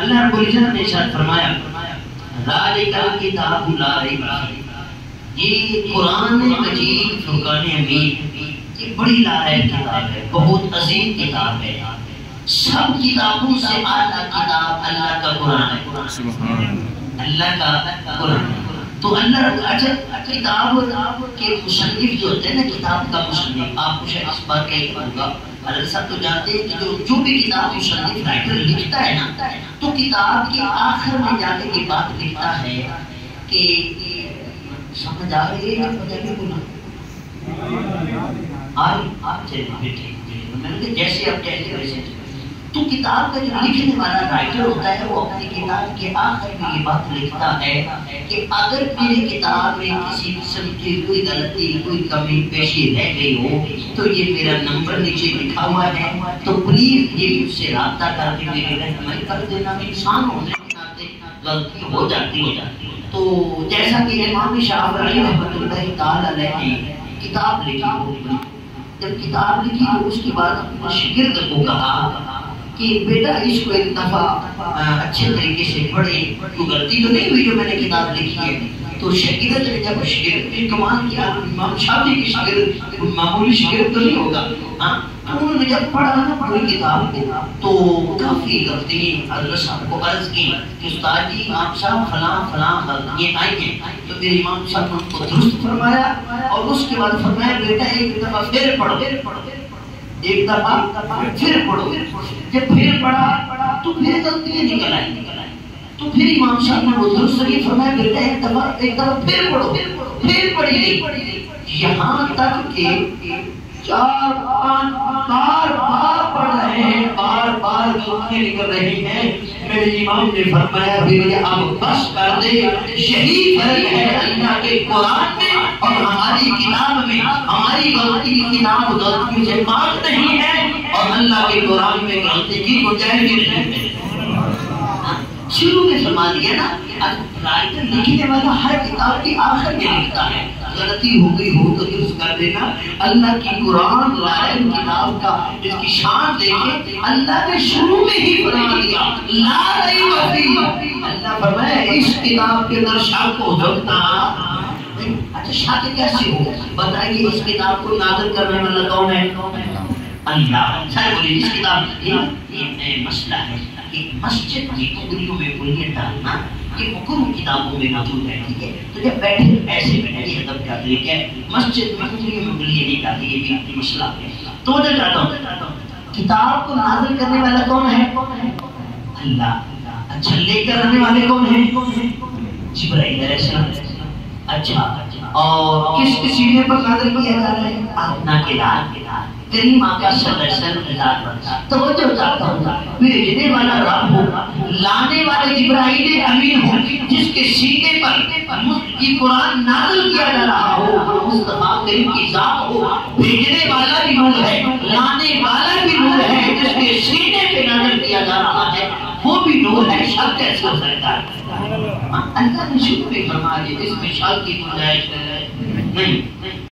अल्लाह रब्बुल इज्जत ने इरशाद फरमाया ज़ालिकल किताबु ला रैब फीह, ये कुरान मजीद फुरकान हमीद, ये बड़ी लायक किताब है, बहुत अजीम किताब है। सब किताबों से आला किताब अल्लाह का कुरान है, सुभान अल्लाह का कुरान। तो अल्लाह अच्छा किताब के मुसन्निफ जो होते हैं ना, किताब का मुसन्निफ, आपको शायद इस बात का ही होगा, अलग सब तो जानते हैं कि जो भी किताब मुसन्निफ राइटर लिखता है ना, तो किताब के आखिर में जाके ये बात लिखता है कि समझ आ रही है कि बोला आप चलिए फिर ठीक, मैंने जैसे आप कहते वैसे। तो किताब का जो लिखने वाला राइटर होता है वो अपनी किताब के आखिर में ये बात लिखता है कि अगर मेरी किताब में किसी किस्म की कोई गलती, कोई कमी पेशी रह गई हो तो ये मेरा नंबर नीचे लिखा हुआ है, तो प्लीज ये मुझसे राब्ता करके मेरी रहनुमाई कर देना। इंसान होने के नाते गलती हो जाती है। तो जैसा कि इमाम शाफ़िई रहमतुल्लाह तआला अलैहि ने किताब लिखी, जब किताब लिखी तो उसके बाद अपने शागिर्द को कहा कि बेटा इसको एक दफा अच्छे तरीके से पढ़े, तो गलती तो नहीं हुई जो मैंने किताब लिखी है। तो शागिर्द ने जब शागिर्द ने कमाल किया, इमाम शाफी की शागिर्द मामूली शागिर्द तो नहीं होगा, हाँ, तो उन्होंने जब पढ़ा ना पूरी किताब तो काफी गलती हज़रत साहब को अर्ज की कि उस्ताद जी आप साहब फलां गलतियां आई हैं। तो मेरे इमाम साहब ने उनको दुरुस्त फरमाया और उसके बाद फरमाया बेटा एक दफा फिर पढ़ो, एक दफा फिर पढ़ो। जब फिर पढ़ा तो फिर गलतियां निकल आई, तो फिर इमाम साहब ने वो दुरुस्त ये फरमाया बेटा एक दफा फिर पढ़ो, फिर पढ़िए। यहाँ तक के 4-5 बार पढ़ रहे हैं, बार गलतियां निकल रही हैं। मेरे इमाम ने फरमाया फिर अब बस कर दे, यही फर्क है अल्लाह के कुरान में और हमारी किताब में। हमारी गलती की किताब गलतियों से पाक नहीं है और अल्लाह के कुरान में गलती की गुंजाइश नहीं है। शुरू में फरमा दिया ना, राइटर लिखने वाला हर किताब के आखिर में लिखता है, गलती हो गई हो तो दुरुस्त कर देना। अल्लाह की कुरान लायक किताब का इसकी शान देखे, अल्लाह ने शुरू में ही फरमा दिया ला रैब फीह। अल्लाह फरमाया इस किताब के अंदर शक हो सकता। अच्छा शक कैसे हो बताइए, इस किताब को नाज़िल करने वाला कौन है? अल्लाह। सर बोलिए इस किताब ये मसला है कि मस्जिद की कुबरियों में बुनियाद डालना ये मुकर्रम किताबों में मौजूद है, ठीक है। तो जब बैठे ऐसे बैठे अदब का तरीका है, मस्जिद में कुबरियों में बुनियाद नहीं डालती, ये भी मसला है। तो मैं चाहता हूँ किताब को नाज़िल करने वाला कौन है? अल्लाह। अच्छा लेकर आने वाले कौन है? जिब्राइल अलैहिस्सलाम। अच्छा और किसके सीने पर नाज़िल किया जा रहा है? अपना के लाल तेरी माँ का तो वो जो चाहता हूँ भेजने वाला रब हो, लाने वाले जिब्राइल अमीन हो, जिसके सीने पर ये कुरान नाज़िल किया जा रहा हो, मुस्तफा करीम की जात हो। भेजने वाला भी नूर है, लाने वाला भी नूर है, जिसके सीने पे नाज़िल किया जा रहा है वो भी नूर है। शक कैसे हो सकता है? अल्लाह ने शुरू में फरमा दिया, इसमें शक की गुंजाइश नहीं।